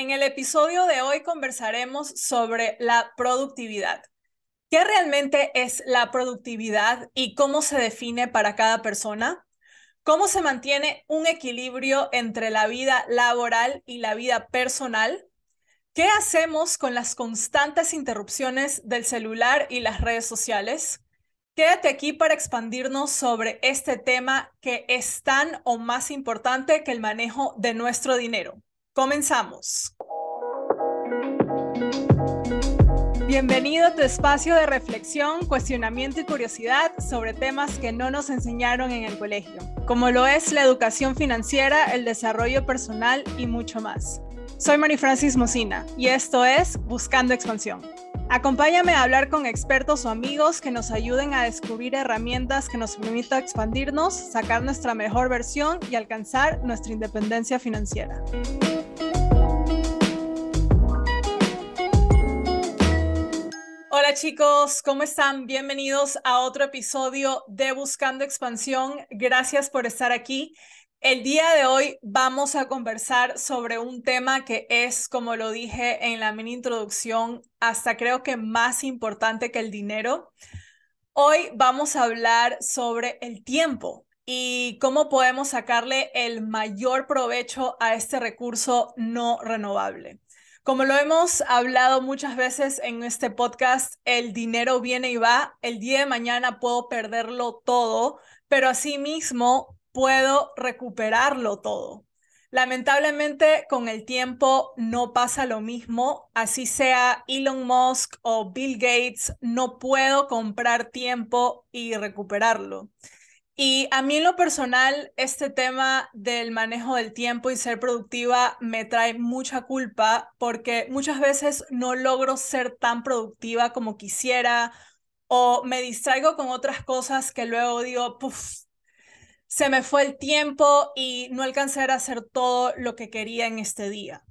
En el episodio de hoy conversaremos sobre la productividad. ¿Qué realmente es la productividad y cómo se define para cada persona? ¿Cómo se mantiene un equilibrio entre la vida laboral y la vida personal? ¿Qué hacemos con las constantes interrupciones del celular y las redes sociales? Quédate aquí para expandirnos sobre este tema que es tan o más importante que el manejo de nuestro dinero. Comenzamos. Bienvenido a tu espacio de reflexión, cuestionamiento y curiosidad sobre temas que no nos enseñaron en el colegio, como lo es la educación financiera, el desarrollo personal y mucho más. Soy Mari Francis Mocina y esto es Buscando Expansión. Acompáñame a hablar con expertos o amigos que nos ayuden a descubrir herramientas que nos permitan expandirnos, sacar nuestra mejor versión y alcanzar nuestra independencia financiera. Hola chicos, ¿cómo están? Bienvenidos a otro episodio de Buscando Expansión. Gracias por estar aquí. El día de hoy vamos a conversar sobre un tema que es, como lo dije en la mini introducción, hasta creo que más importante que el dinero. Hoy vamos a hablar sobre el tiempo y cómo podemos sacarle el mayor provecho a este recurso no renovable. Como lo hemos hablado muchas veces en este podcast, el dinero viene y va. El día de mañana puedo perderlo todo, pero asimismo puedo recuperarlo todo. Lamentablemente, con el tiempo no pasa lo mismo, así sea Elon Musk o Bill Gates, no puedo comprar tiempo y recuperarlo. Y a mí en lo personal, este tema del manejo del tiempo y ser productiva me trae mucha culpa porque muchas veces no logro ser tan productiva como quisiera o me distraigo con otras cosas que luego digo, puff, se me fue el tiempo y no alcancé a hacer todo lo que quería en este día.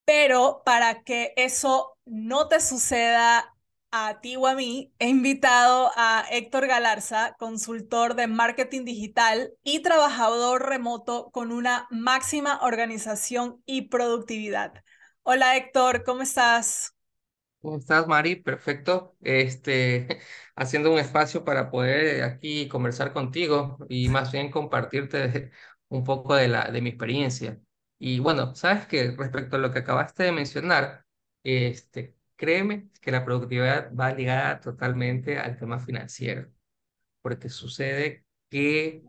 Pero para que eso no te suceda a ti o a mí, he invitado a Héctor Galarza, consultor de marketing digital y trabajador remoto con una máxima organización y productividad. Hola Héctor, ¿cómo estás? ¿Cómo estás, Mari? Perfecto. Haciendo un espacio para poder aquí conversar contigo y más bien compartirte un poco de mi experiencia. Y bueno, sabes que respecto a lo que acabaste de mencionar, créeme que la productividad va ligada totalmente al tema financiero, porque sucede que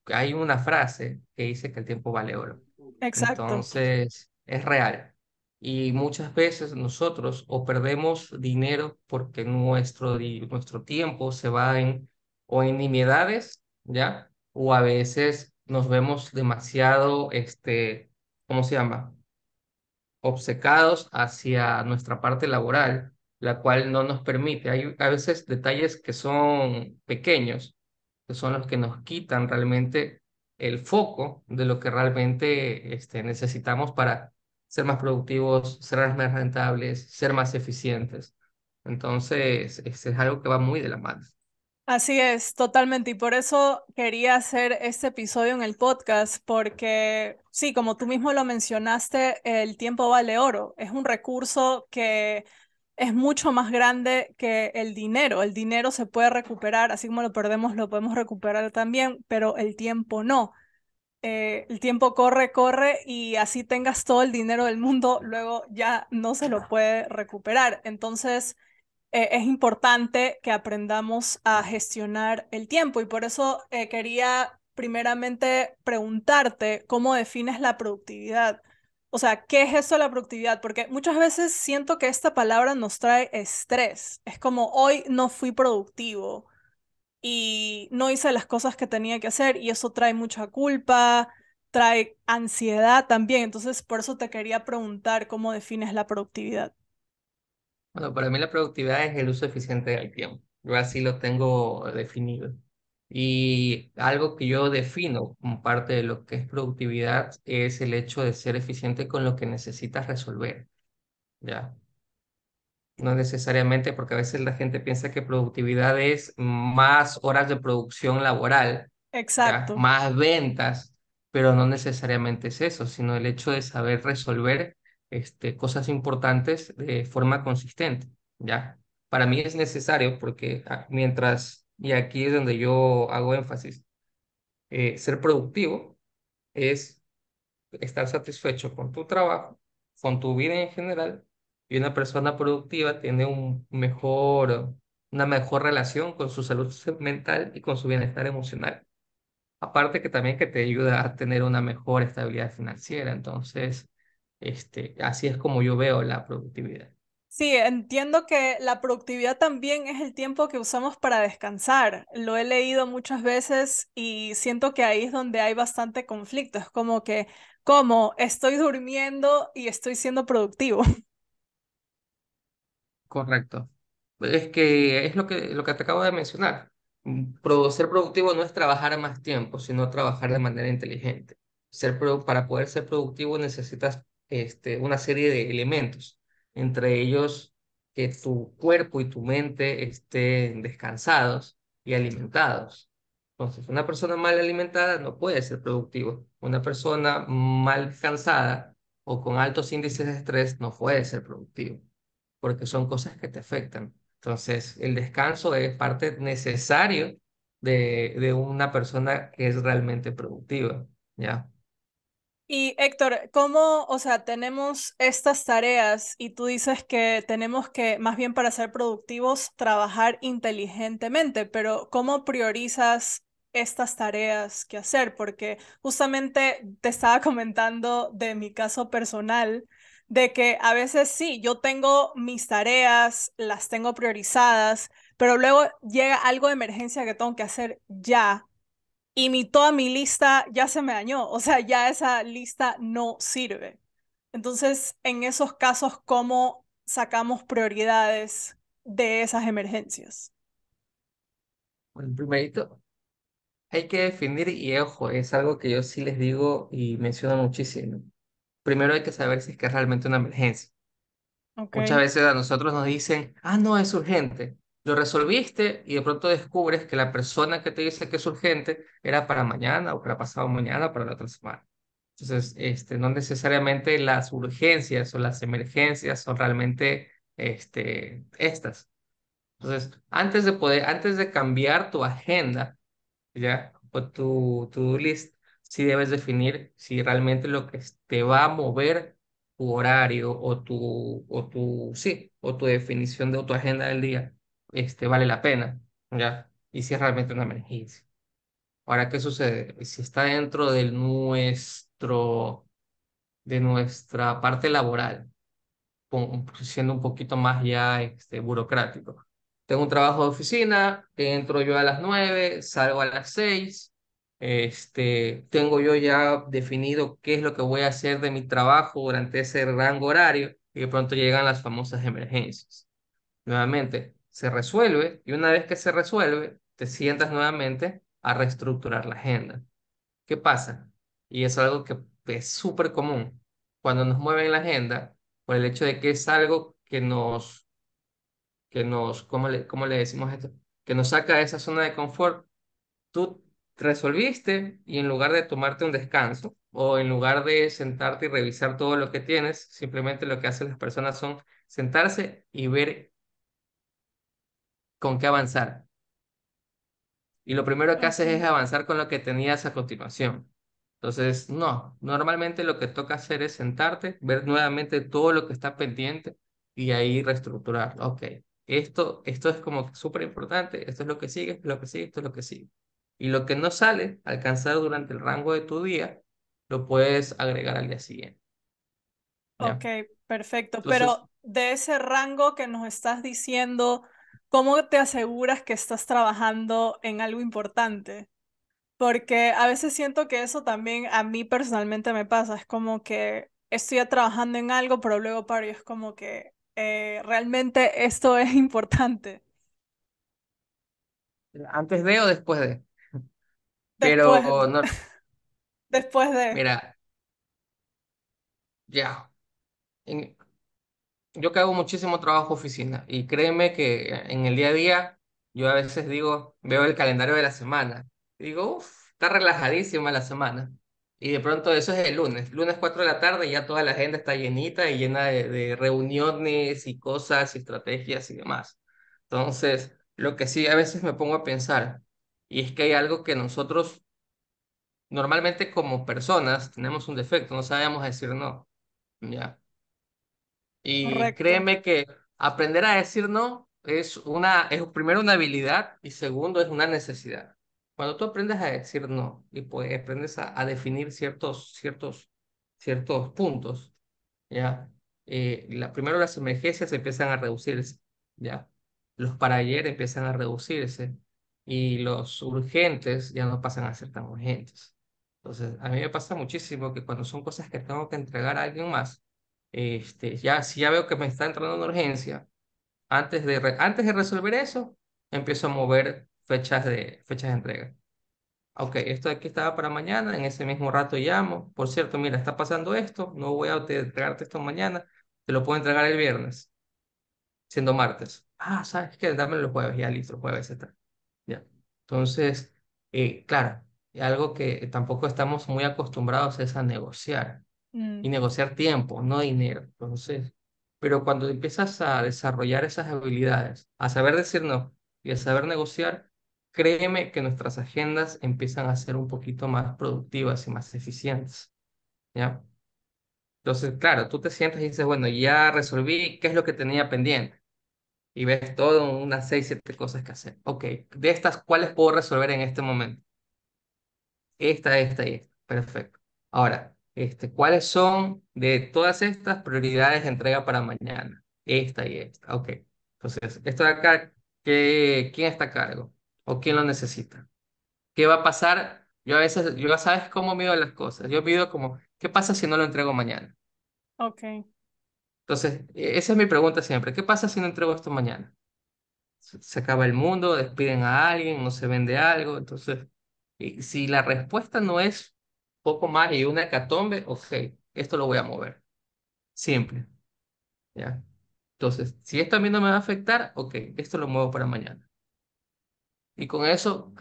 hay una frase que dice que el tiempo vale oro. Exacto. Entonces, es real. Y muchas veces nosotros o perdemos dinero porque nuestro tiempo se va o en nimiedades, ¿ya? O a veces nos vemos demasiado, ¿cómo se llama? Obcecados hacia nuestra parte laboral, la cual no nos permite. Hay a veces detalles que son pequeños, que son los que nos quitan realmente el foco de lo que realmente necesitamos para ser más productivos, ser más rentables, ser más eficientes. Entonces, es algo que va muy de la mano. Así es, totalmente. Y por eso quería hacer este episodio en el podcast, porque sí, como tú mismo lo mencionaste, el tiempo vale oro. Es un recurso que es mucho más grande que el dinero. El dinero se puede recuperar, así como lo perdemos, lo podemos recuperar también, pero el tiempo no. El tiempo corre, corre y así tengas todo el dinero del mundo, luego ya no se lo puede recuperar. Entonces es importante que aprendamos a gestionar el tiempo y por eso quería primeramente preguntarte cómo defines la productividad. O sea, ¿qué es eso de la productividad? Porque muchas veces siento que esta palabra nos trae estrés. Es como hoy no fui productivo y no hice las cosas que tenía que hacer y eso trae mucha culpa, trae ansiedad también. Entonces, por eso te quería preguntar cómo defines la productividad. Bueno, para mí la productividad es el uso eficiente del tiempo. Yo así lo tengo definido. Y algo que yo defino como parte de lo que es productividad es el hecho de ser eficiente con lo que necesitas resolver, ¿ya? No necesariamente porque a veces la gente piensa que productividad es más horas de producción laboral, ¿ya? Exacto. Más ventas, pero no necesariamente es eso, sino el hecho de saber resolver cosas importantes de forma consistente, ¿ya? Para mí es necesario porque mientras, y aquí es donde yo hago énfasis, ser productivo es estar satisfecho con tu trabajo, con tu vida en general, y una persona productiva tiene una mejor relación con su salud mental y con su bienestar emocional. Aparte que también que te ayuda a tener una mejor estabilidad financiera. Entonces, así es como yo veo la productividad. Sí, entiendo que la productividad también es el tiempo que usamos para descansar. Lo he leído muchas veces y siento que ahí es donde hay bastante conflicto. Es como que, ¿cómo? Estoy durmiendo y estoy siendo productivo. Correcto. Es que es lo que te acabo de mencionar. Ser productivo no es trabajar más tiempo, sino trabajar de manera inteligente. Para poder ser productivo necesitas una serie de elementos, entre ellos que tu cuerpo y tu mente estén descansados y alimentados. Entonces, una persona mal alimentada no puede ser productivo. Una persona mal cansada o con altos índices de estrés no puede ser productivo porque son cosas que te afectan. Entonces, el descanso es parte necesario de una persona que es realmente productiva, ¿ya? Y Héctor, ¿cómo, o sea, tenemos estas tareas y tú dices que tenemos que, más bien para ser productivos, trabajar inteligentemente, pero ¿cómo priorizas estas tareas que hacer? Porque justamente te estaba comentando de mi caso personal, de que a veces sí, yo tengo mis tareas, las tengo priorizadas, pero luego llega algo de emergencia que tengo que hacer ya y toda mi lista ya se me dañó, o sea, ya esa lista no sirve. Entonces, en esos casos, ¿cómo sacamos prioridades de esas emergencias? Bueno, primerito, hay que definir, y ojo, es algo que yo sí les digo y menciono muchísimo. Primero hay que saber si es que es realmente una emergencia. Ok, Muchas veces a nosotros nos dicen, ah, no, es urgente. Lo resolviste y de pronto descubres que la persona que te dice que es urgente era para mañana o para pasado mañana o para la otra semana. Entonces, no necesariamente las urgencias o las emergencias son realmente estas. Entonces, antes de cambiar tu agenda, ¿ya? O tu do list, sí debes definir si realmente lo que te va a mover tu horario o tu definición de o tu agenda del día, vale la pena, ¿ya? Y si es realmente una emergencia. Ahora, ¿qué sucede? Si está dentro de nuestra parte laboral, siendo un poquito más ya burocrático. Tengo un trabajo de oficina, entro yo a las 9, salgo a las 6. Tengo yo ya definido qué es lo que voy a hacer de mi trabajo durante ese rango horario y de pronto llegan las famosas emergencias. Nuevamente, se resuelve y una vez que se resuelve, te sientas nuevamente a reestructurar la agenda. ¿Qué pasa? Y es algo que es súper común cuando nos mueven la agenda por el hecho de que es algo ¿cómo le decimos esto? Que nos saca de esa zona de confort. Tú resolviste y en lugar de tomarte un descanso o en lugar de sentarte y revisar todo lo que tienes, simplemente lo que hacen las personas son sentarse y ver con qué avanzar. Y lo primero que ok, haces es avanzar con lo que tenías a continuación. Entonces, no, normalmente lo que toca hacer es sentarte, ver nuevamente todo lo que está pendiente y ahí reestructurar. Ok, esto es como súper importante, esto es lo que sigue, esto es lo que sigue, esto es lo que sigue. Y lo que no sale, alcanzar durante el rango de tu día, lo puedes agregar al día siguiente. ok, ¿Ya? perfecto. Entonces, Pero de ese rango que nos estás diciendo, ¿cómo te aseguras que estás trabajando en algo importante? Porque a veces siento que eso también a mí personalmente me pasa. Es como que estoy ya trabajando en algo, pero luego paro y es como que realmente esto es importante. antes de o después de. Después, Pero, no, después de. mira, ya. En- Yo que hago muchísimo trabajo oficina y créeme que en el día a día yo a veces digo, veo el calendario de la semana y digo, uff, está relajadísima la semana. Y de pronto eso es el lunes. Lunes 4 de la tarde ya toda la agenda está llenita y llena de reuniones y cosas y estrategias y demás. Entonces, lo que sí a veces me pongo a pensar, y es que hay algo que nosotros normalmente como personas tenemos un defecto, no sabemos decir no. ¿Ya? Y Correcto. créeme que aprender a decir no es primero una habilidad y segundo es una necesidad. Cuando tú aprendes a decir no y pues aprendes a definir ciertos puntos, ¿ya? Primero las emergencias empiezan a reducirse, ¿ya? Los para ayer empiezan a reducirse y los urgentes ya no pasan a ser tan urgentes. Entonces, a mí me pasa muchísimo que cuando son cosas que tengo que entregar a alguien más, si ya veo que me está entrando una urgencia, antes de resolver eso, empiezo a mover fechas de entrega. Ok, esto de aquí estaba para mañana, en ese mismo rato llamo. Por cierto, mira, está pasando esto, no voy a entregarte esto mañana, te lo puedo entregar el viernes, siendo martes. Ah, ¿sabes qué? Dámelo el jueves, ya listo, el jueves está. Ya. Entonces, claro, algo que tampoco estamos muy acostumbrados es a negociar y Mm, negociar tiempo, no dinero. Entonces, pero cuando empiezas a desarrollar esas habilidades, a saber decir no y a saber negociar, créeme que nuestras agendas empiezan a ser un poquito más productivas y más eficientes, ¿ya? Entonces, claro, tú te sientes y dices, bueno, ya resolví qué es lo que tenía pendiente y ves todo unas 6, 7 cosas que hacer. Ok, de estas, ¿cuáles puedo resolver en este momento? Esta y esta. Perfecto. Ahora, ¿cuáles son de todas estas prioridades de entrega para mañana? Esta y esta. Ok. Entonces, esto de acá, ¿quién está a cargo? ¿O quién lo necesita? ¿Qué va a pasar? Yo a veces, yo sabes cómo mido las cosas. Yo mido como, ¿qué pasa si no lo entrego mañana? ok, Entonces, esa es mi pregunta siempre. ¿Qué pasa si no entrego esto mañana? Se acaba el mundo, despiden a alguien, no se vende algo. Entonces, y si la respuesta no es poco más y una hecatombe, ok, esto lo voy a mover. Simple, ¿ya? Entonces, si esto a mí no me va a afectar, ok, esto lo muevo para mañana. Y con eso,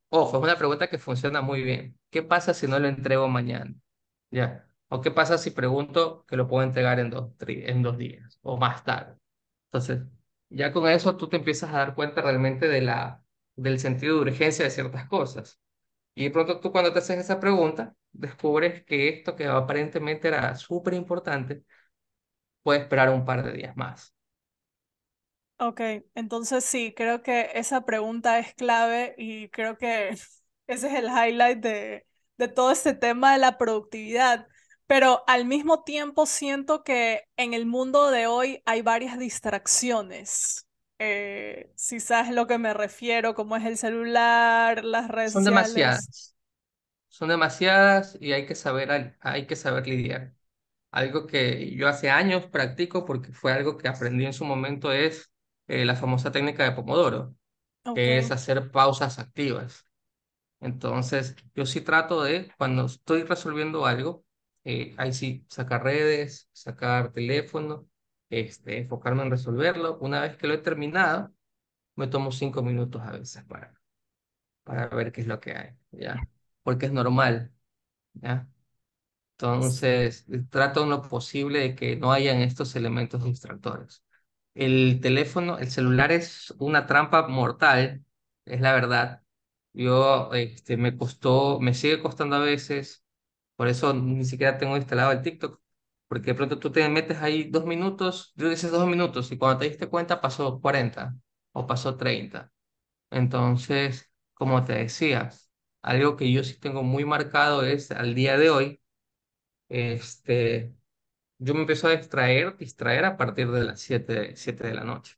ojo, es una pregunta que funciona muy bien. ¿Qué pasa si no lo entrego mañana? ¿Ya? ¿O qué pasa si pregunto que lo puedo entregar en 2 días o más tarde? Entonces, ya con eso tú te empiezas a dar cuenta realmente del sentido de urgencia de ciertas cosas. Y de pronto tú cuando te haces esa pregunta, descubres que esto que aparentemente era súper importante, puede esperar un par de días más. ok. Entonces sí, creo que esa pregunta es clave y creo que ese es el highlight de todo este tema de la productividad. Pero al mismo tiempo siento que en el mundo de hoy hay varias distracciones. Si sabes lo que me refiero, como es el celular, las redes Son sociales. demasiadas, son demasiadas y hay que saber lidiar. Algo que yo hace años practico porque fue algo que aprendí en su momento es la famosa técnica de Pomodoro, Ok, que es hacer pausas activas. Entonces, yo sí trato de, cuando estoy resolviendo algo, ahí sí, sacar redes, sacar teléfono, enfocarme en resolverlo. Una vez que lo he terminado, me tomo 5 minutos a veces para ver qué es lo que hay, ¿ya? Porque es normal, ¿ya? Entonces, trato en lo posible de que no hayan estos elementos distractores. El teléfono, el celular es una trampa mortal, es la verdad. Yo, me sigue costando a veces, por eso ni siquiera tengo instalado el TikTok, porque de pronto tú te metes ahí 2 minutos, tú dices 2 minutos y cuando te diste cuenta pasó 40 o pasó 30. Entonces, como te decía, algo que yo sí tengo muy marcado es al día de hoy, este, yo me empiezo a distraer a partir de las 7 de la noche.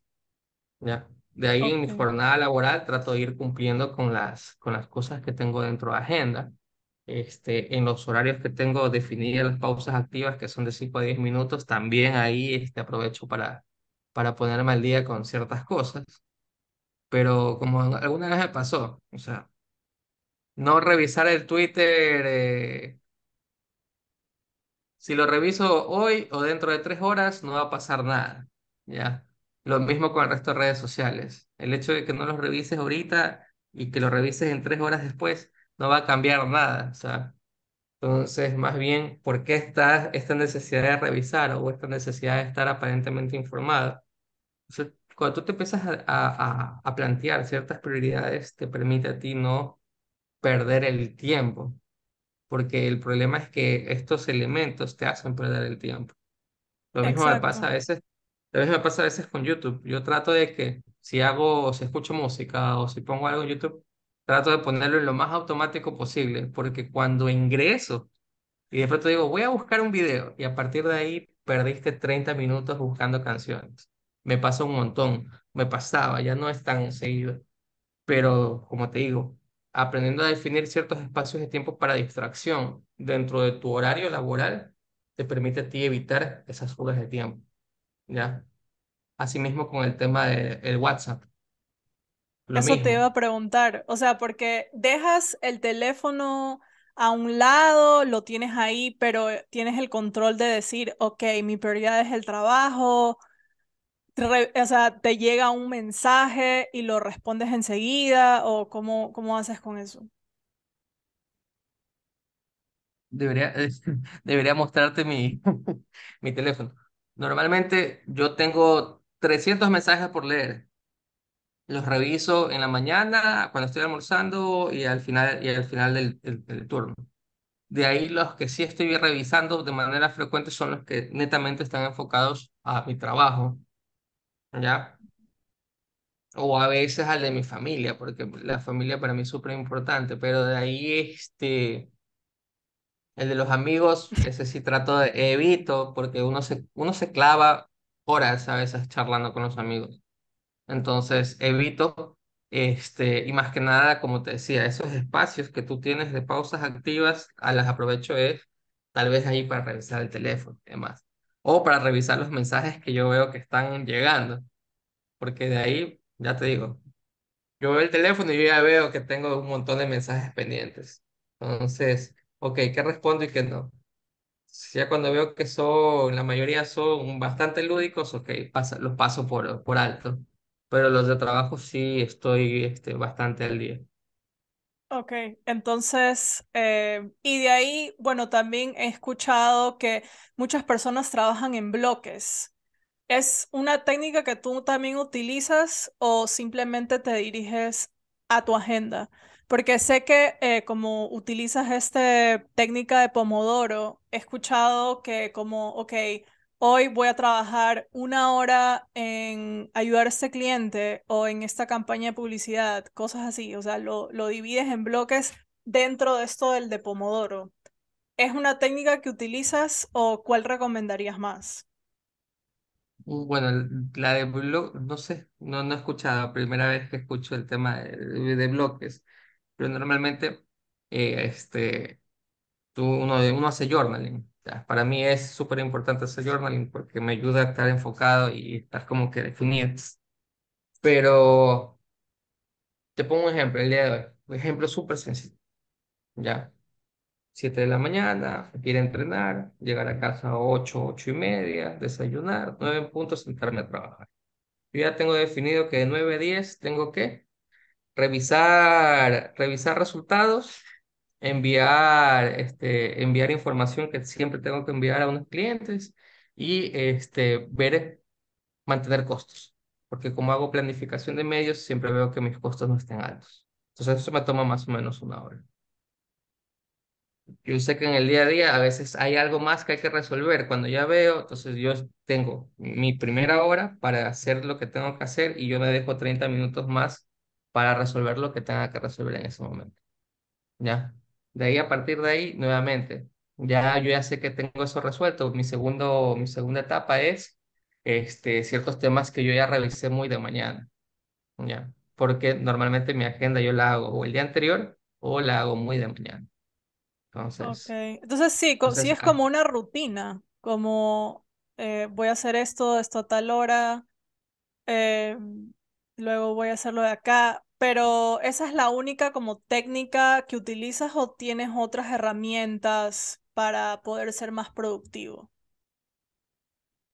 ¿Ya? De ahí en mi ok, jornada laboral trato de ir cumpliendo con las cosas que tengo dentro de agenda. En los horarios que tengo definidas las pausas activas, que son de 5 a 10 minutos, también ahí aprovecho para ponerme al día con ciertas cosas. Pero como alguna vez me pasó, o sea, no revisar el Twitter, si lo reviso hoy o dentro de 3 horas, no va a pasar nada, ¿ya? Lo mismo con el resto de redes sociales. El hecho de que no los revises ahorita y que lo revises en 3 horas después, no va a cambiar nada. O sea, Entonces, más bien, ¿por qué está esta necesidad de revisar o esta necesidad de estar aparentemente informada? O sea, cuando tú te empiezas a plantear ciertas prioridades, te permite a ti no perder el tiempo, porque el problema es que estos elementos te hacen perder el tiempo. Lo mismo me pasa Exacto. a veces, lo mismo me pasa a veces con YouTube. Yo trato de que si hago, o si escucho música o si pongo algo en YouTube, trato de ponerlo en lo más automático posible, porque cuando ingreso y de pronto digo, voy a buscar un video y a partir de ahí perdiste 30 minutos buscando canciones. Me pasa un montón, me pasaba, ya no es tan seguido, pero como te digo, aprendiendo a definir ciertos espacios de tiempo para distracción dentro de tu horario laboral, te permite a ti evitar esas fugas de tiempo, ¿ya? Asimismo con el tema del WhatsApp, lo Eso te iba mismo. a preguntar, o sea, porque dejas el teléfono a un lado, lo tienes ahí, pero tienes el control de decir, ok, mi prioridad es el trabajo, o sea, te llega un mensaje y lo respondes enseguida, o cómo haces con eso. Debería, debería mostrarte mi teléfono. Normalmente yo tengo 300 mensajes por leer. Los reviso en la mañana, cuando estoy almorzando y al final del turno. De ahí los que sí estoy revisando de manera frecuente son los que netamente están enfocados a mi trabajo, ¿ya? O a veces al de mi familia, porque la familia para mí es súper importante, pero de ahí el de los amigos, ese sí trato de evito, porque uno se clava horas a veces charlando con los amigos. Entonces, evito, y más que nada, como te decía, esos espacios que tú tienes de pausas activas, a las aprovecho es tal vez ahí para revisar el teléfono y demás. O para revisar los mensajes que yo veo que están llegando, porque de ahí, ya te digo, yo veo el teléfono y yo ya veo que tengo un montón de mensajes pendientes. Entonces, ok, ¿qué respondo y qué no? Si ya cuando veo que son, la mayoría son bastante lúdicos, ok, los paso por alto. Pero los de trabajo sí estoy bastante al día. Ok, entonces, y de ahí, bueno, también he escuchado que muchas personas trabajan en bloques. ¿Es una técnica que tú también utilizas o simplemente te diriges a tu agenda? Porque sé que como utilizas esta técnica de Pomodoro, he escuchado que como, ok, hoy voy a trabajar 1 hora en ayudar a este cliente o en esta campaña de publicidad, cosas así. O sea, lo divides en bloques dentro de esto del de Pomodoro. ¿Es una técnica que utilizas o cuál recomendarías más? Bueno, la de blog, no sé, no he escuchado, primera vez que escucho el tema de bloques, pero normalmente uno hace journaling. Ya, para mí es súper importante hacer journaling porque me ayuda a estar enfocado y estar como que definido. Pero te pongo un ejemplo el día de hoy, un ejemplo súper sencillo. Ya, 7 de la mañana, ir a entrenar, llegar a casa a 8, 8:30, desayunar, 9 en punto, sentarme a trabajar. Yo ya tengo definido que de 9 a 10 tengo que revisar resultados, enviar información que siempre tengo que enviar a unos clientes y mantener costos. Porque como hago planificación de medios, siempre veo que mis costos no estén altos. Entonces eso me toma más o menos 1 hora. Yo sé que en el día a día a veces hay algo más que hay que resolver. Cuando ya veo, entonces yo tengo mi primera hora para hacer lo que tengo que hacer y yo me dejo 30 minutos más para resolver lo que tenga que resolver en ese momento. ¿Ya? De ahí a partir de ahí, nuevamente, yo ya sé que tengo eso resuelto. Mi segunda etapa es ciertos temas que yo ya revisé muy de mañana. ¿Ya? Porque normalmente mi agenda yo la hago o el día anterior o la hago muy de mañana. Ok, Entonces... entonces sí, sí Entonces, es como una rutina, como voy a hacer esto a tal hora, eh, luego voy a hacerlo de acá, pero ¿esa es la única como técnica que utilizas o tienes otras herramientas para poder ser más productivo?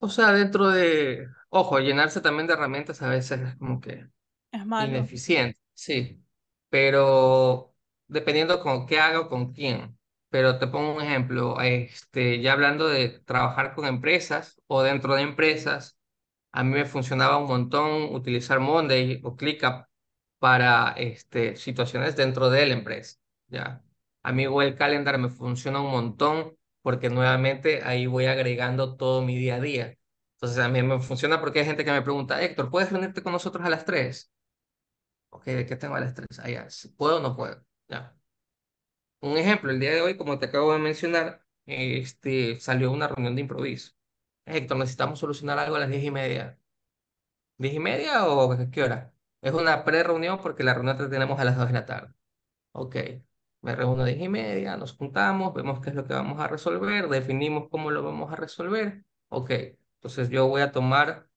o sea, ojo, llenarse también de herramientas a veces es como que Es malo. ineficiente, sí, pero dependiendo con qué haga o con quién. pero te pongo un ejemplo, ya hablando de trabajar con empresas o dentro de empresas, a mí me funcionaba un montón utilizar Monday o ClickUp para situaciones dentro de la empresa, ¿ya? A mí Google Calendar me funciona un montón porque nuevamente ahí voy agregando todo mi día a día. Entonces a mí me funciona porque hay gente que me pregunta, Héctor, ¿puedes reunirte con nosotros a las 3? Ok, ¿de qué tengo a las 3? Ah, ya, si ¿puedo o no puedo? Ya. Un ejemplo, el día de hoy, como te acabo de mencionar, salió una reunión de improviso. Héctor, necesitamos solucionar algo a las 10:30. ¿10:30 o a qué hora? Es una pre-reunión porque la reunión la tenemos a las 2 de la tarde. Ok, me reúno a 10:30, nos juntamos, vemos qué es lo que vamos a resolver, definimos cómo lo vamos a resolver. Ok, entonces yo voy a tomar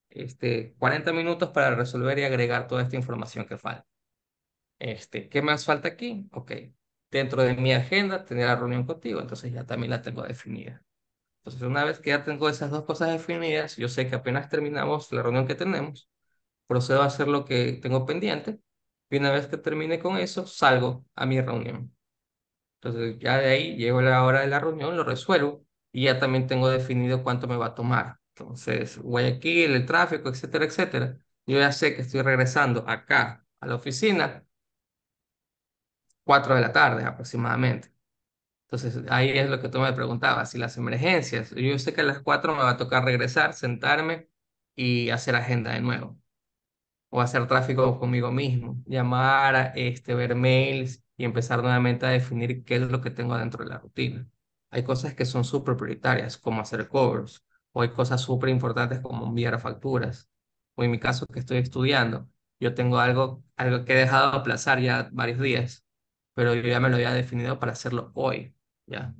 40 minutos para resolver y agregar toda esta información que falta. ¿Qué más falta aquí? Ok, dentro de mi agenda tener la reunión contigo, entonces ya también la tengo definida. Entonces una vez que ya tengo esas dos cosas definidas, yo sé que apenas terminamos la reunión que tenemos, procedo a hacer lo que tengo pendiente y una vez que termine con eso, salgo a mi reunión. Entonces ya de ahí llego a la hora de la reunión, lo resuelvo y ya también tengo definido cuánto me va a tomar. Entonces, Guayaquil, el tráfico, etcétera, etcétera. Yo ya sé que estoy regresando acá a la oficina 4 de la tarde aproximadamente. Entonces ahí es lo que tú me preguntabas, si las emergencias, yo sé que a las 4 me va a tocar regresar, sentarme y hacer agenda de nuevo o hacer tráfico conmigo mismo, llamar, ver mails y empezar nuevamente a definir qué es lo que tengo dentro de la rutina. Hay cosas que son súper prioritarias, como hacer covers, o hay cosas súper importantes como enviar facturas, o en mi caso que estoy estudiando, yo tengo algo que he dejado de aplazar ya varios días, pero yo ya me lo había definido para hacerlo hoy, ¿ya?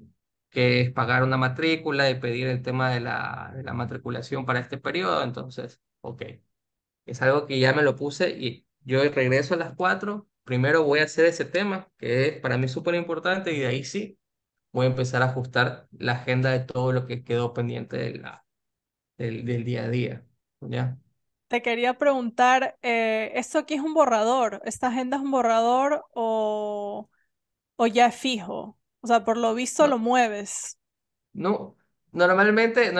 Que es pagar una matrícula y pedir el tema de la matriculación para este periodo, entonces, ok. Es algo que ya me lo puse y yo regreso a las 4. Primero voy a hacer ese tema, que es para mí súper importante, y de ahí sí voy a empezar a ajustar la agenda de todo lo que quedó pendiente del día a día. ¿Ya? Te quería preguntar, ¿esto aquí es un borrador? ¿Esta agenda es un borrador o ya es fijo? O sea, por lo visto lo No, mueves. no, normalmente,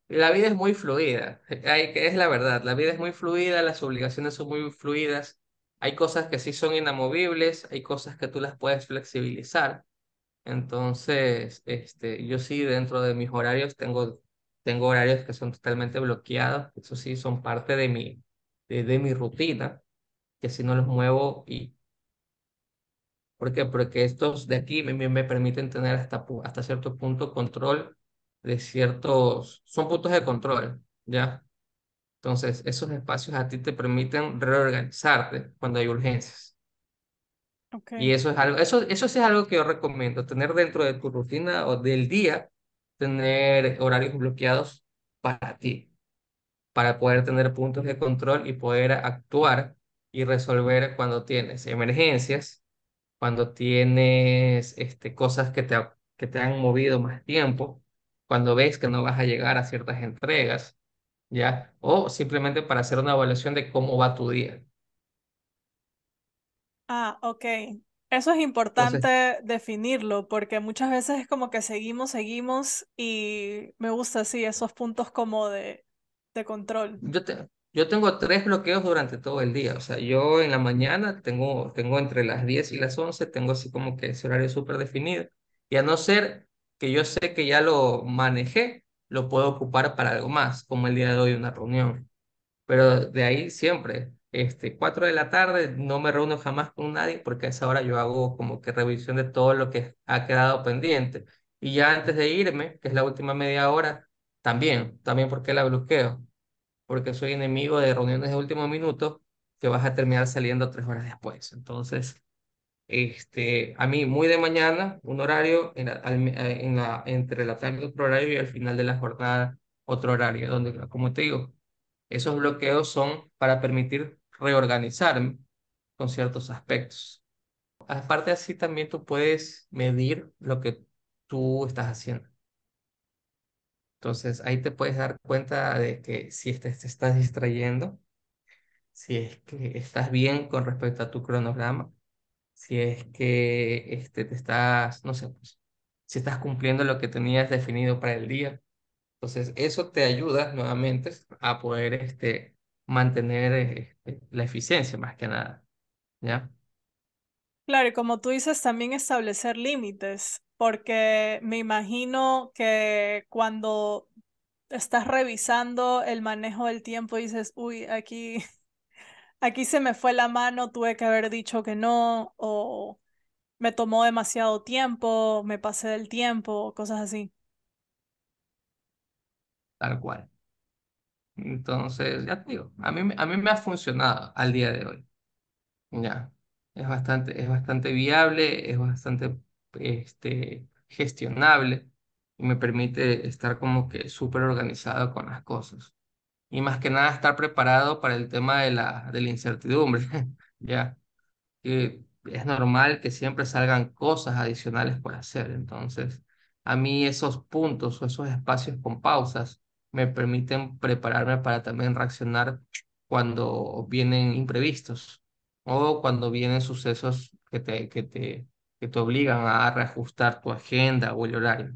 la vida es muy fluida. Es la verdad, la vida es muy fluida, las obligaciones son muy fluidas. Hay cosas que sí son inamovibles, hay cosas que tú las puedes flexibilizar. Entonces, yo sí dentro de mis horarios tengo horarios que son totalmente bloqueados. Eso sí, son parte de mi rutina, que si no los muevo y... ¿Por qué? Porque estos de aquí me permiten tener hasta cierto punto control de ciertos... Son puntos de control, ¿ya? Entonces, esos espacios a ti te permiten reorganizarte cuando hay urgencias. Y Ok. eso es algo, eso sí es algo que yo recomiendo, tener dentro de tu rutina o del día, tener horarios bloqueados para ti, para poder tener puntos de control y poder actuar y resolver cuando tienes emergencias, cuando tienes cosas que te han movido más tiempo, cuando ves que no vas a llegar a ciertas entregas, ¿ya? O simplemente para hacer una evaluación de cómo va tu día. Ah, ok. Eso es Entonces, importante definirlo porque muchas veces es como que seguimos y me gusta así esos puntos como de control. Yo tengo 3 bloqueos durante todo el día. O sea, yo en la mañana tengo entre las 10 y las 11 tengo así como que ese horario súper definido. Y a no ser que yo sé que ya lo manejé, lo puedo ocupar para algo más, como el día de hoy una reunión. Pero de ahí siempre, 4 de la tarde, no me reúno jamás con nadie porque a esa hora yo hago como que revisión de todo lo que ha quedado pendiente. Y ya antes de irme, que es la última media hora, también porque la bloqueo porque soy enemigo de reuniones de último minuto que vas a terminar saliendo 3 horas después. Entonces, a mí muy de mañana, un horario, entre la tarde otro horario y al final de la jornada otro horario, donde, como te digo, esos bloqueos son para permitir reorganizarme con ciertos aspectos. Aparte así también tú puedes medir lo que tú estás haciendo. Entonces ahí te puedes dar cuenta de que si te estás distrayendo, si es que estás bien con respecto a tu cronograma, si es que te estás, no sé, pues, si estás cumpliendo lo que tenías definido para el día. Entonces, eso te ayuda nuevamente a poder mantener la eficiencia más que nada, ¿ya? Claro, y como tú dices, también establecer límites, porque me imagino que cuando estás revisando el manejo del tiempo dices, uy, aquí se me fue la mano, tuve que haber dicho que no, o me tomó demasiado tiempo, me pasé del tiempo, cosas así. Tal cual. Entonces, ya te digo, a mí me ha funcionado al día de hoy. Ya, es bastante viable, es bastante gestionable y me permite estar como que súper organizado con las cosas. Y más que nada estar preparado para el tema de la incertidumbre, ya, que es normal que siempre salgan cosas adicionales por hacer. Entonces, a mí esos puntos o esos espacios con pausas me permiten prepararme para también reaccionar cuando vienen imprevistos o cuando vienen sucesos que te obligan a reajustar tu agenda o el horario.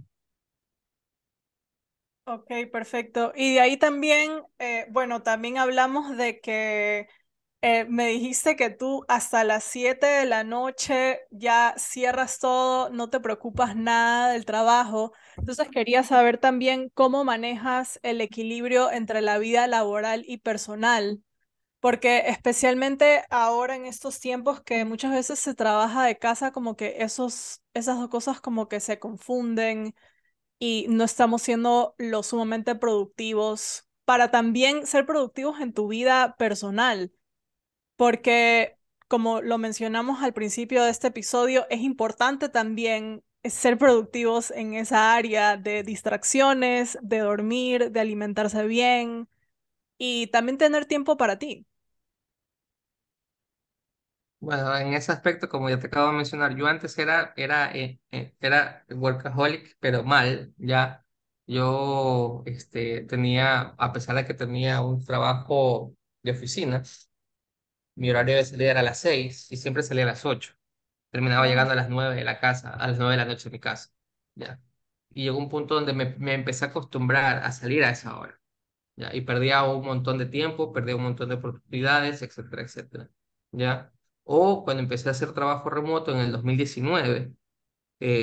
Ok, perfecto. Y de ahí también, bueno, también hablamos de que me dijiste que tú hasta las 7 de la noche ya cierras todo, no te preocupas nada del trabajo. Entonces quería saber también cómo manejas el equilibrio entre la vida laboral y personal, porque especialmente ahora en estos tiempos que muchas veces se trabaja de casa, como que esas dos cosas como que se confunden y no estamos siendo lo sumamente productivos para también ser productivos en tu vida personal, porque como lo mencionamos al principio de este episodio, es importante también ser productivos en esa área de distracciones, de dormir, de alimentarse bien y también tener tiempo para ti. Bueno, en ese aspecto, como ya te acabo de mencionar, yo antes era workaholic, pero mal, ya. Yo tenía, a pesar de que tenía un trabajo de oficina, mi horario de salida era a las 6 y siempre salía a las 8. Terminaba Oh, llegando a las 9 de la casa, a las 9 de la noche de mi casa, ya. Y llegó un punto donde me empecé a acostumbrar a salir a esa hora, ya. Y perdía un montón de tiempo, perdía un montón de oportunidades, etcétera, etcétera, ya. O cuando empecé a hacer trabajo remoto en el 2019,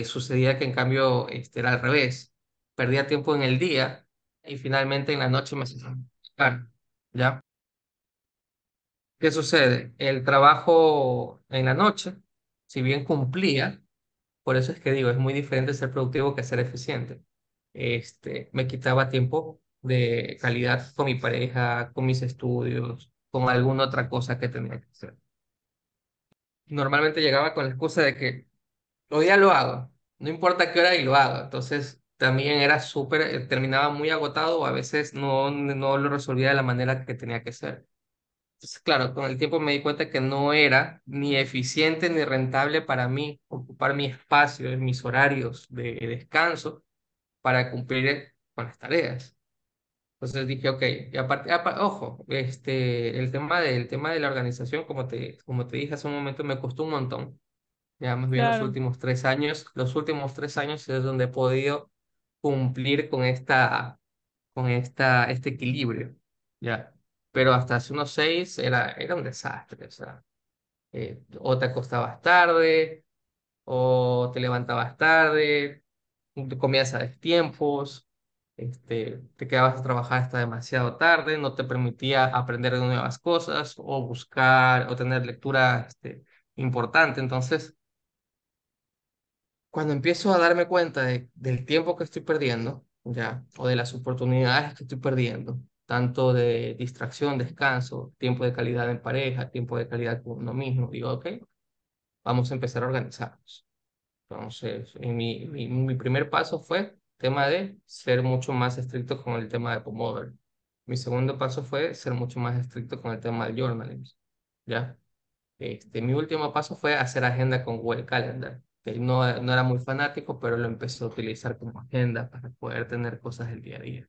sucedía que en cambio era al revés. Perdía tiempo en el día y finalmente en la noche me hacía trabajar, ¿ya? ¿Qué sucede? El trabajo en la noche, si bien cumplía, por eso es que digo, es muy diferente ser productivo que ser eficiente. Me quitaba tiempo de calidad con mi pareja, con mis estudios, con alguna otra cosa que tenía que hacer. Normalmente llegaba con la excusa de que hoy día lo hago, no importa qué hora y lo hago. Entonces también era súper, terminaba muy agotado o a veces no lo resolvía de la manera que tenía que ser. Entonces, claro, con el tiempo me di cuenta que no era ni eficiente ni rentable para mí ocupar mi espacio, en mis horarios de descanso para cumplir con las tareas. Entonces dije, ok, y aparte, ojo, el tema de la organización, como te dije hace un momento, me costó un montón. Ya más bien claro, los últimos 3 años es donde he podido cumplir con este equilibrio, ya. Pero hasta hace unos 6 era un desastre, o sea, o te acostabas tarde, o te levantabas tarde, comías a destiempos, te quedabas a trabajar hasta demasiado tarde, no te permitía aprender de nuevas cosas, o buscar, o tener lectura, importante. Entonces, cuando empiezo a darme cuenta del tiempo que estoy perdiendo, ya, o de las oportunidades que estoy perdiendo, tanto de distracción, descanso, tiempo de calidad en pareja, tiempo de calidad con uno mismo, digo, ok, vamos a empezar a organizarnos. Entonces, mi primer paso fue tema de ser mucho más estricto con el tema de Pomodoro. Mi segundo paso fue ser mucho más estricto con el tema del journaling, ¿ya? Mi último paso fue hacer agenda con Google Calendar, que no era muy fanático, pero lo empecé a utilizar como agenda para poder tener cosas del día a día.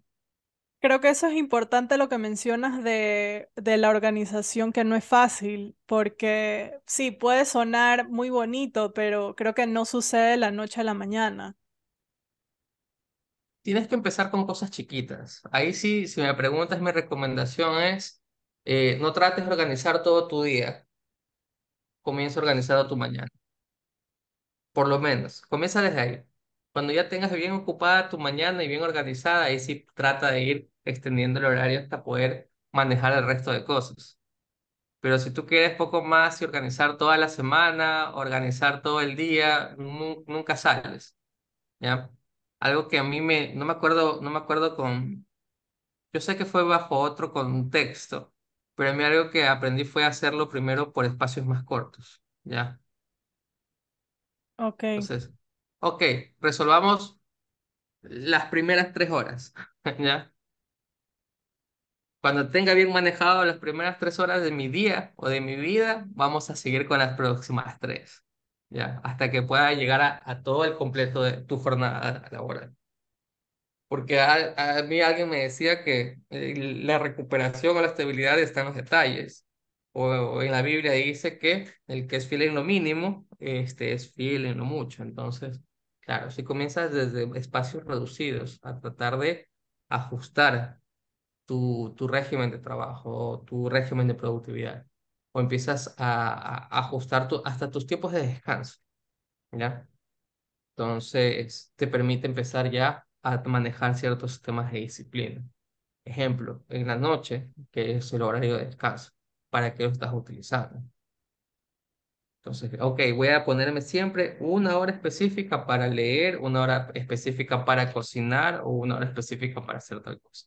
Creo que eso es importante lo que mencionas de la organización, que no es fácil, porque sí, puede sonar muy bonito, pero creo que no sucede de la noche a la mañana. Tienes que empezar con cosas chiquitas. Ahí sí, si me preguntas, mi recomendación es, no trates de organizar todo tu día, comienza organizado tu mañana. Por lo menos, comienza desde ahí. Cuando ya tengas bien ocupada tu mañana y bien organizada, ahí sí trata de ir extendiendo el horario hasta poder manejar el resto de cosas. Pero si tú quieres poco más y organizar toda la semana, organizar todo el día, nunca sales, ¿ya? Algo que a mí no me acuerdo yo sé que fue bajo otro contexto, pero a mí algo que aprendí fue hacerlo primero por espacios más cortos, ¿ya? Ok, Entonces, ok, resolvamos las primeras 3 horas, ¿ya? Cuando tenga bien manejado las primeras 3 horas de mi día o de mi vida, vamos a seguir con las próximas tres, ¿ya? Hasta que pueda llegar a todo el completo de tu jornada laboral. Porque a mí alguien me decía que la recuperación o la estabilidad está en los detalles. O en la Biblia dice que el que es fiel en lo mínimo, es fiel en lo mucho. Entonces, claro, si comienzas desde espacios reducidos a tratar de ajustar tu régimen de trabajo, tu régimen de productividad, o empiezas a ajustar hasta tus tiempos de descanso, ¿ya? Entonces, te permite empezar ya a manejar ciertos sistemas de disciplina. Ejemplo, en la noche, que es el horario de descanso, ¿para qué lo estás utilizando? Entonces, ok, voy a ponerme siempre una hora específica para leer, una hora específica para cocinar o una hora específica para hacer tal cosa.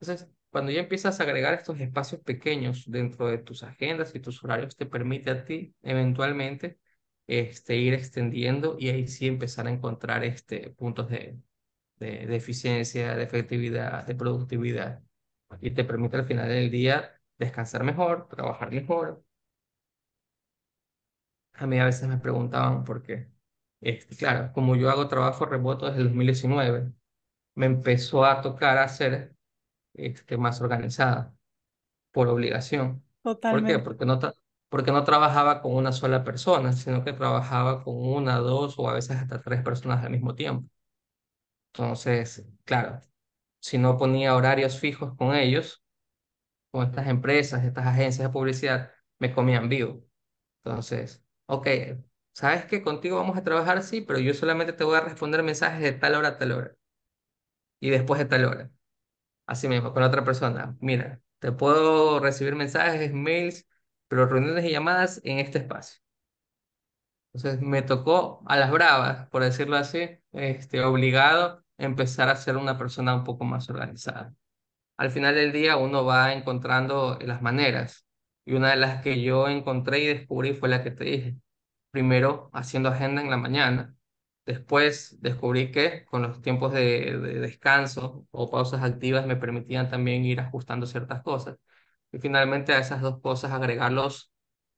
Entonces, cuando ya empiezas a agregar estos espacios pequeños dentro de tus agendas y tus horarios, te permite a ti eventualmente ir extendiendo y ahí sí empezar a encontrar puntos de eficiencia, de efectividad, de productividad. Y te permite al final del día descansar mejor, trabajar mejor. A mí a veces me preguntaban por qué. Claro, como yo hago trabajo remoto desde el 2019, me empezó a tocar hacer más organizada por obligación. ¿Por qué? totalmente. Porque no trabajaba con una sola persona, sino que trabajaba con una, dos o a veces hasta tres personas al mismo tiempo. Entonces, claro, si no ponía horarios fijos con ellos, con estas empresas, estas agencias de publicidad, me comían vivo. Entonces, ok, sabes que contigo vamos a trabajar, sí, pero yo solamente te voy a responder mensajes de tal hora a tal hora y después de tal hora. Así mismo, con otra persona. Mira, te puedo recibir mensajes, mails, pero reuniones y llamadas en este espacio. Entonces me tocó a las bravas, por decirlo así, obligado a empezar a ser una persona un poco más organizada. Al final del día uno va encontrando las maneras y una de las que yo encontré y descubrí fue la que te dije. Primero haciendo agenda en la mañana. Después descubrí que con los tiempos de descanso o pausas activas me permitían también ir ajustando ciertas cosas. Y finalmente a esas dos cosas agregar los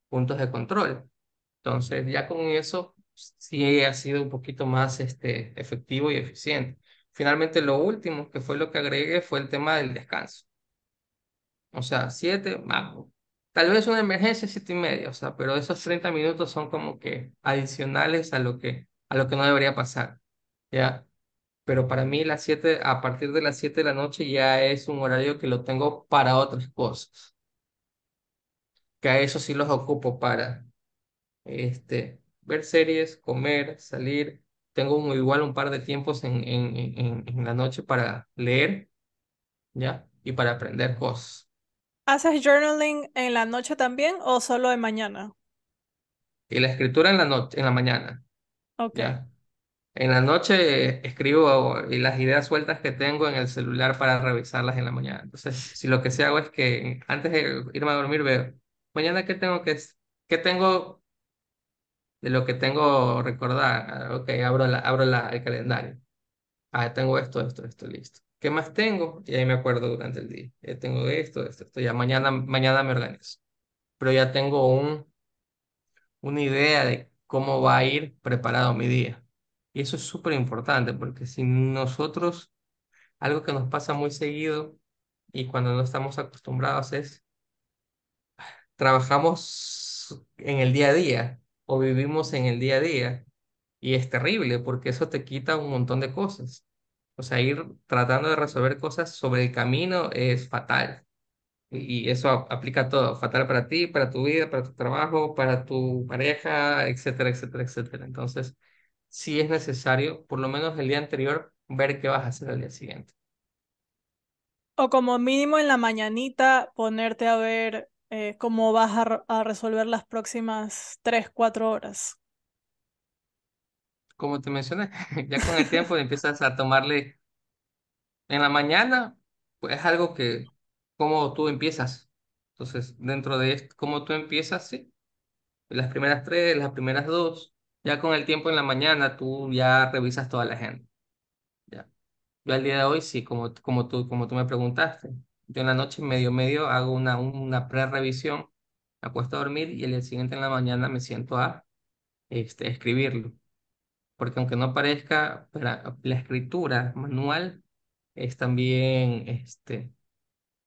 puntos de control. Entonces ya con eso sí ha sido un poquito más efectivo y eficiente. Finalmente lo último que fue lo que agregué fue el tema del descanso. O sea, 7, tal vez una emergencia 7:30, o sea, pero esos 30 minutos son como que adicionales a lo que no debería pasar, ¿ya? Pero para mí a partir de las 7 de la noche ya es un horario que lo tengo para otras cosas, que a eso sí los ocupo para, ver series, comer, salir. Tengo igual un par de tiempos en la noche para leer, ¿ya? Y para aprender cosas. ¿Haces journaling en la noche también o solo de mañana? Y la escritura en la noche, en la mañana, Ok, ¿ya? En la noche escribo y las ideas sueltas que tengo en el celular para revisarlas en la mañana. Entonces, si lo que sí hago es que antes de irme a dormir veo, mañana qué tengo de lo que tengo recordar. Ok, el calendario. Ah, tengo esto, listo. ¿Qué más tengo? Y ahí me acuerdo durante el día. Tengo esto. Ya mañana me organizo. Pero ya tengo una idea de cómo va a ir preparado mi día. Y eso es súper importante porque si nosotros algo que nos pasa muy seguido y cuando no estamos acostumbrados es trabajamos en el día a día o vivimos en el día a día y es terrible porque eso te quita un montón de cosas. O sea, ir tratando de resolver cosas sobre el camino es fatal. Y eso aplica a todo, fatal para ti, para tu vida, para tu trabajo, para tu pareja, etcétera, etcétera, etcétera. Entonces, sí es necesario, por lo menos el día anterior, ver qué vas a hacer al día siguiente. O como mínimo en la mañanita ponerte a ver cómo vas a resolver las próximas 3, 4 horas. Como te mencioné, ya con el tiempo empiezas a tomarle en la mañana, pues es algo que, cómo tú empiezas. Entonces, dentro de esto, cómo tú empiezas, sí, las primeras tres, las primeras dos, ya con el tiempo en la mañana tú ya revisas toda la agenda. Ya. Yo al día de hoy sí, como tú me preguntaste. Yo en la noche medio hago una pre-revisión, me acuesto a dormir y el día siguiente en la mañana me siento a escribirlo. Porque aunque no parezca, la escritura manual es también,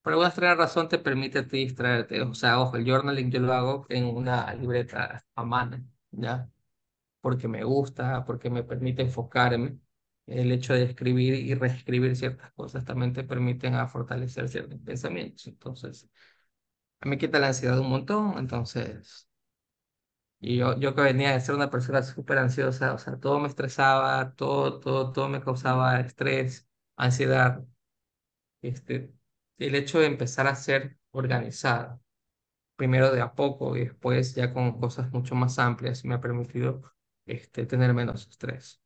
por alguna extraña razón te permite a ti distraerte. O sea, ojo, el journaling yo lo hago en una libreta a mano, ¿ya? Porque me gusta, porque me permite enfocarme. El hecho de escribir y reescribir ciertas cosas también te permiten a fortalecer ciertos pensamientos. Entonces, a mí quita la ansiedad un montón. Entonces, y yo que venía de ser una persona súper ansiosa, o sea, todo me estresaba, todo me causaba estrés, ansiedad. Este, el hecho de empezar a ser organizado, primero de a poco y después ya con cosas mucho más amplias, me ha permitido tener menos estrés.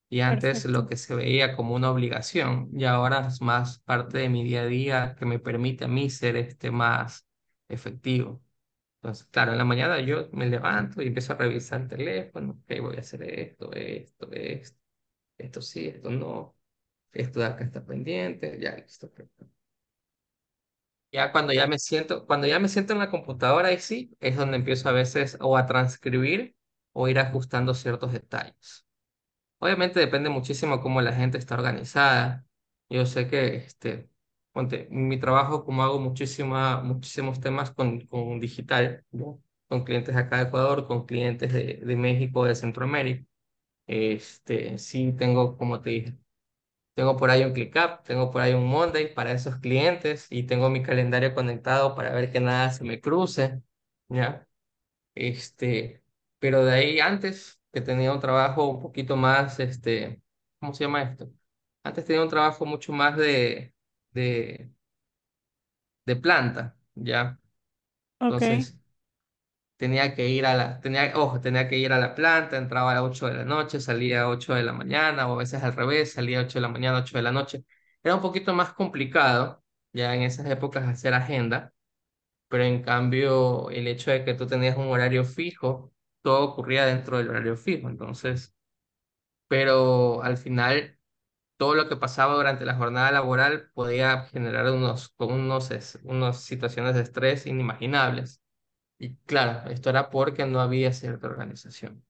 Y antes lo Perfecto, que se veía como una obligación, y ahora es más parte de mi día a día que me permite a mí ser más efectivo. Entonces, claro, en la mañana yo me levanto y empiezo a revisar el teléfono, ok, voy a hacer esto sí, esto no, esto de acá está pendiente, ya listo. Ya cuando ya me siento en la computadora, ahí sí, es donde empiezo a veces o a transcribir o ir ajustando ciertos detalles. Obviamente depende muchísimo cómo la gente está organizada. Yo sé que, ponte, mi trabajo, como hago muchísimos temas con digital, ¿no? Con clientes acá de Ecuador, con clientes de México, de Centroamérica. Sí tengo, como te dije, tengo por ahí un ClickUp, tengo por ahí un Monday para esos clientes y tengo mi calendario conectado para ver que nada se me cruce, ¿ya? Pero de ahí antes, que tenía un trabajo un poquito más, ¿cómo se llama esto? Antes tenía un trabajo mucho más de, de planta, ¿ya? ok, Entonces, tenía que ir a la planta, entraba a las 8 de la noche, salía a 8 de la mañana, o a veces al revés, salía a 8 de la mañana, 8 de la noche. Era un poquito más complicado, ya en esas épocas, hacer agenda, pero en cambio, el hecho de que tú tenías un horario fijo, todo ocurría dentro del horario fijo, entonces, pero al final, todo lo que pasaba durante la jornada laboral podía generar unas situaciones de estrés inimaginables. Y claro, esto era porque no había cierta organización.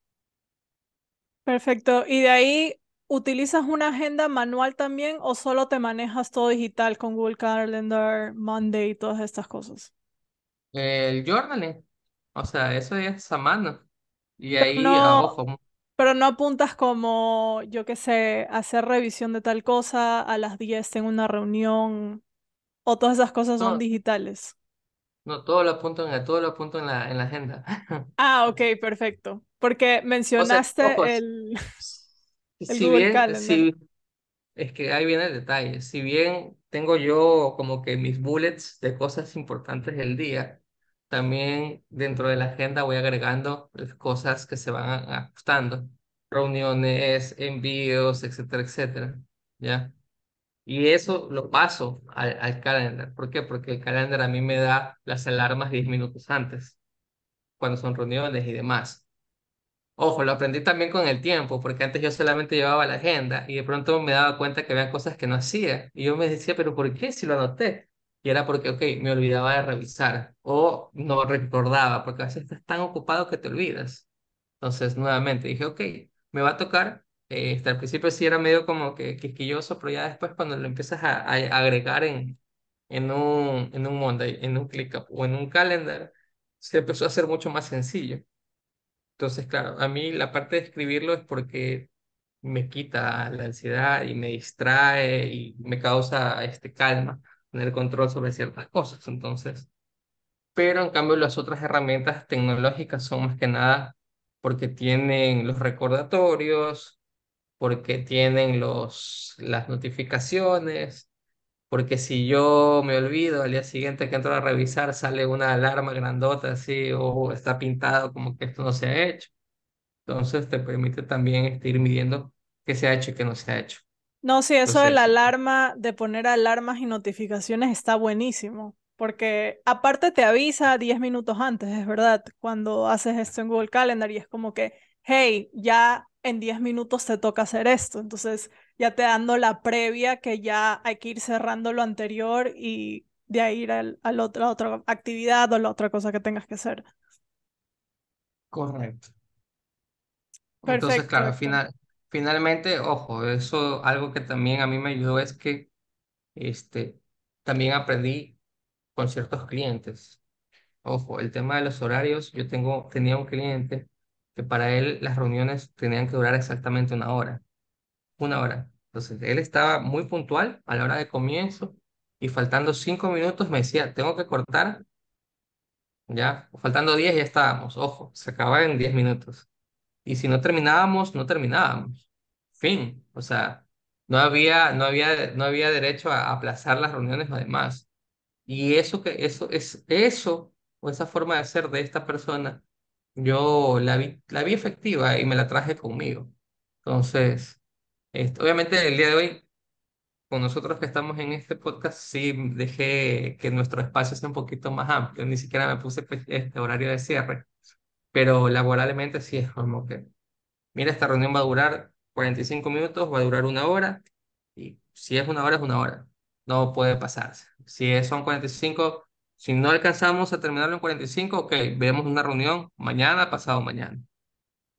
perfecto. ¿Y de ahí utilizas una agenda manual también o solo te manejas todo digital con Google Calendar, Monday y todas estas cosas? El journaling, o sea, eso ya es a mano. Y Pero ahí, no, ojo, pero no apuntas como, yo qué sé, hacer revisión de tal cosa, a las 10 tengo una reunión, o todas esas cosas son no, digitales. no, todo lo apunto en la agenda. Ah, ok, perfecto. Porque O sea, ojo, mencionaste el si Google bien, Calendar. si, es que ahí viene el detalle. Si bien tengo yo como que mis bullets de cosas importantes del día, también dentro de la agenda voy agregando las cosas que se van ajustando. Reuniones, envíos, etcétera, etcétera. ¿Ya? Y eso lo paso al calendar. ¿Por qué? Porque el calendar a mí me da las alarmas 10 minutos antes, cuando son reuniones y demás. Ojo, lo aprendí también con el tiempo, porque antes yo solamente llevaba la agenda y de pronto me daba cuenta que había cosas que no hacía. Y yo me decía, pero ¿por qué si lo anoté? Y era porque, ok, me olvidaba de revisar o no recordaba, porque a veces estás tan ocupado que te olvidas. Entonces, nuevamente dije, ok, me va a tocar. Al principio sí era medio como que quisquilloso, pero ya después cuando lo empiezas a agregar en un Monday, en un ClickUp o en un Calendar, se empezó a hacer mucho más sencillo. Entonces, claro, a mí la parte de escribirlo es porque me quita la ansiedad y me distrae y me causa calma, tener control sobre ciertas cosas. Entonces, pero en cambio las otras herramientas tecnológicas son más que nada porque tienen los recordatorios, porque tienen las notificaciones, porque si yo me olvido al día siguiente que entro a revisar sale una alarma grandota así o está pintado como que esto no se ha hecho. Entonces te permite también ir midiendo qué se ha hecho y qué no se ha hecho. No, sí, eso de la Entonces, alarma, de poner alarmas y notificaciones está buenísimo, porque aparte te avisa 10 minutos antes, es verdad, cuando haces esto en Google Calendar y es como que, hey, ya en 10 minutos te toca hacer esto, entonces ya te dando la previa que ya hay que ir cerrando lo anterior y de ahí ir a otra actividad o la otra cosa que tengas que hacer. correcto. Entonces, Perfecto, claro, Héctor. finalmente, ojo, eso algo que también a mí me ayudó es que este, también aprendí con ciertos clientes. Ojo, el tema de los horarios, tenía un cliente que para él las reuniones tenían que durar exactamente una hora, una hora. Entonces, él estaba muy puntual a la hora de comienzo y faltando 5 minutos me decía, tengo que cortar, ya, faltando 10 ya estábamos, ojo, se acababa en 10 minutos. Y si no terminábamos, no terminábamos. Fin, o sea, no había derecho a aplazar las reuniones además. Y eso, o esa forma de ser de esta persona, yo la vi efectiva y me la traje conmigo. Entonces, obviamente el día de hoy, con nosotros que estamos en este podcast, sí dejé que nuestro espacio sea un poquito más amplio. Ni siquiera me puse pues, este horario de cierre, pero laboralmente sí es como que, mira, esta reunión va a durar 45 minutos, va a durar una hora, y si es una hora, es una hora. No puede pasarse. Son 45, si no alcanzamos a terminarlo en 45, ok, vemos una reunión mañana, pasado mañana.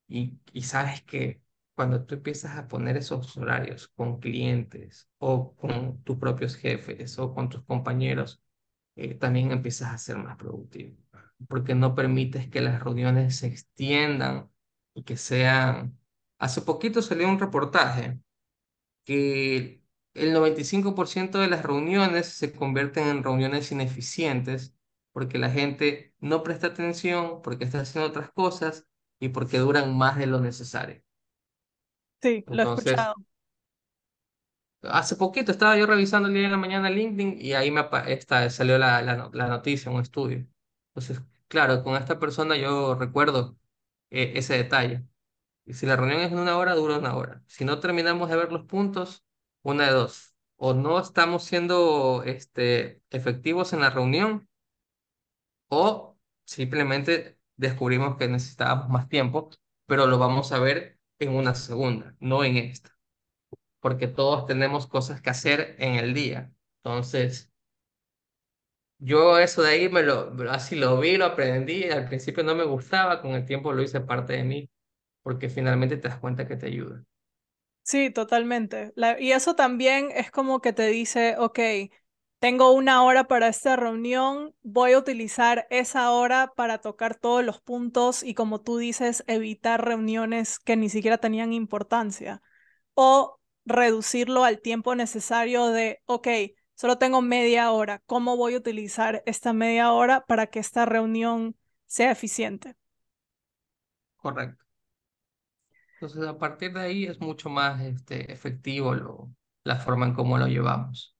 Y sabes que cuando tú empiezas a poner esos horarios con clientes o con tus propios jefes o con tus compañeros, también empiezas a ser más productivo, porque no permites que las reuniones se extiendan y que sean... Hace poquito salió un reportaje que el 95% de las reuniones se convierten en reuniones ineficientes porque la gente no presta atención, porque está haciendo otras cosas y porque duran más de lo necesario. Sí, lo he Entonces, escuchado. hace poquito estaba yo revisando el día de la mañana LinkedIn y ahí salió la noticia, un estudio. Entonces, claro, con esta persona yo recuerdo ese detalle. Y si la reunión es en una hora, dura una hora. Si no terminamos de ver los puntos, una de dos. O no estamos siendo efectivos en la reunión, o simplemente descubrimos que necesitábamos más tiempo, pero lo vamos a ver en una segunda, no en esta, porque todos tenemos cosas que hacer en el día. Entonces, yo eso de ahí así lo vi, lo aprendí. Al principio no me gustaba, con el tiempo lo hice parte de mí, porque finalmente te das cuenta que te ayuda. Sí, totalmente. Y eso también es como que te dice, ok, tengo una hora para esta reunión, voy a utilizar esa hora para tocar todos los puntos y como tú dices, evitar reuniones que ni siquiera tenían importancia o reducirlo al tiempo necesario de, ok, solo tengo media hora, ¿cómo voy a utilizar esta media hora para que esta reunión sea eficiente? Correcto. Entonces, a partir de ahí es mucho más efectivo la forma en cómo lo llevamos.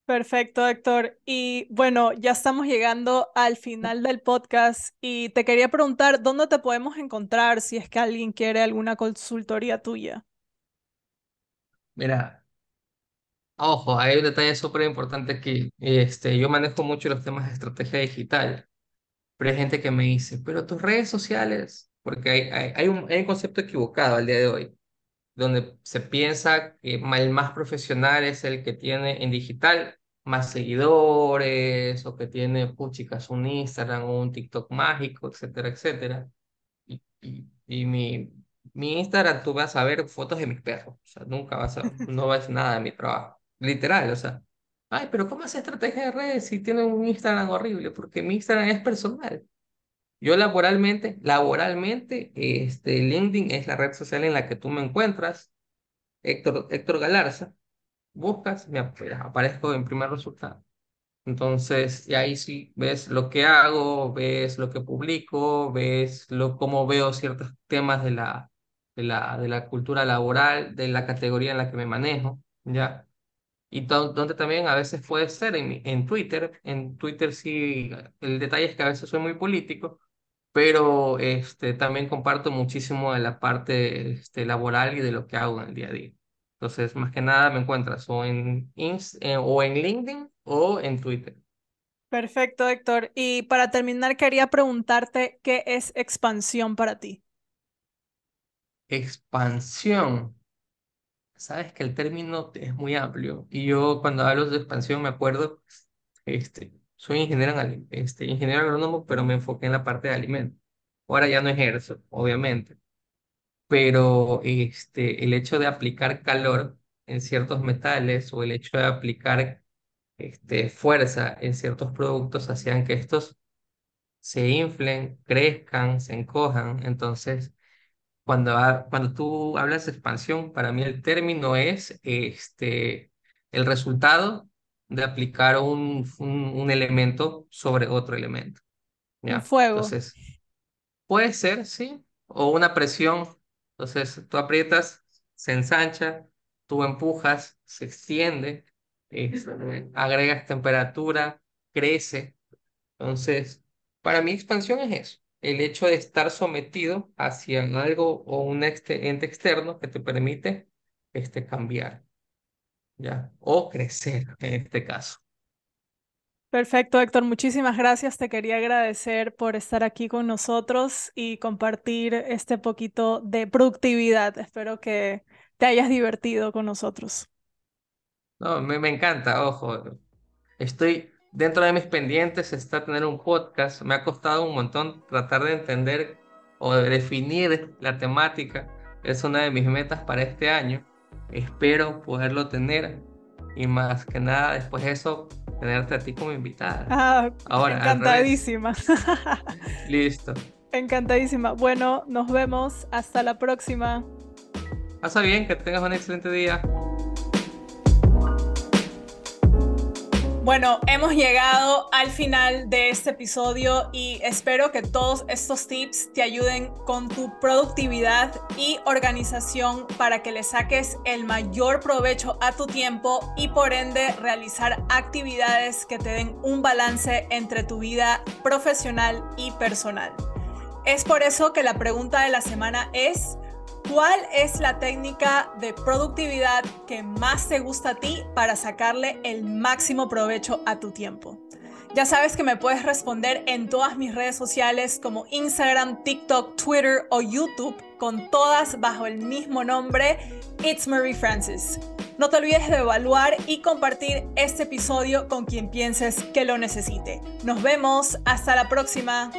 Perfecto, Héctor. Y bueno, ya estamos llegando al final del podcast y te quería preguntar, ¿dónde te podemos encontrar si es que alguien quiere alguna consultoría tuya? Mira, ojo, hay un detalle súper importante aquí. Yo manejo mucho los temas de estrategia digital, pero hay gente que me dice, pero tus redes sociales, porque hay un concepto equivocado al día de hoy, donde se piensa que el más profesional es el que tiene en digital más seguidores o que tiene, puchicas, un Instagram o un TikTok mágico, etcétera, etcétera. Y mi Mi Instagram tú vas a ver fotos de mis perros, o sea, no ves nada de mi trabajo, literal, o sea, ay, pero ¿cómo hace estrategia de redes si tiene un Instagram horrible? Porque mi Instagram es personal. Yo laboralmente, LinkedIn es la red social en la que tú me encuentras, Héctor Galarza, buscas, aparezco en primer resultado. Entonces, y ahí sí ves lo que hago, ves lo que publico, ves cómo veo ciertos temas de la cultura laboral, de la categoría en la que me manejo, ¿ya? Y donde también a veces puede ser en Twitter. En Twitter sí, el detalle es que a veces soy muy político, pero también comparto muchísimo de la parte laboral y de lo que hago en el día a día. Entonces, más que nada me encuentras o en LinkedIn o en Twitter. Perfecto, Héctor. Y para terminar, quería preguntarte qué es expansión para ti. Expansión. Sabes que el término es muy amplio y yo cuando hablo de expansión me acuerdo, soy ingeniero agrónomo, pero me enfoqué en la parte de alimentos. Ahora ya no ejerzo, obviamente, pero el hecho de aplicar calor en ciertos metales o el hecho de aplicar fuerza en ciertos productos hacían que estos se inflen, crezcan, se encojan. Entonces, cuando tú hablas de expansión, para mí el término es el resultado de aplicar un elemento sobre otro elemento, Un ¿ya? fuego. Entonces, puede ser, sí, o una presión. Entonces, tú aprietas, se ensancha, tú empujas, se extiende, agregas temperatura, crece. Entonces, para mí expansión es eso, el hecho de estar sometido hacia algo o un ente externo que te permite cambiar, ¿ya? O crecer en este caso. Perfecto, Héctor. Muchísimas gracias. Te quería agradecer por estar aquí con nosotros y compartir este poquito de productividad. Espero que te hayas divertido con nosotros. No, me encanta, ojo, estoy dentro de mis pendientes, está tener un podcast. Me ha costado un montón tratar de entender o de definir la temática. Es una de mis metas para este año. Espero poderlo tener y más que nada después de eso, tenerte a ti como invitada. Ah, Ahora, al revés. encantadísima. Listo. Encantadísima. Bueno, nos vemos. Hasta la próxima. Pasa bien, que tengas un excelente día. Bueno, hemos llegado al final de este episodio y espero que todos estos tips te ayuden con tu productividad y organización para que le saques el mayor provecho a tu tiempo y por ende realizar actividades que te den un balance entre tu vida profesional y personal. Es por eso que la pregunta de la semana es: ¿cuál es la técnica de productividad que más te gusta a ti para sacarle el máximo provecho a tu tiempo? Ya sabes que me puedes responder en todas mis redes sociales como Instagram, TikTok, Twitter o YouTube, con todas bajo el mismo nombre, It's Marie Francis. No te olvides de evaluar y compartir este episodio con quien pienses que lo necesite. Nos vemos, hasta la próxima.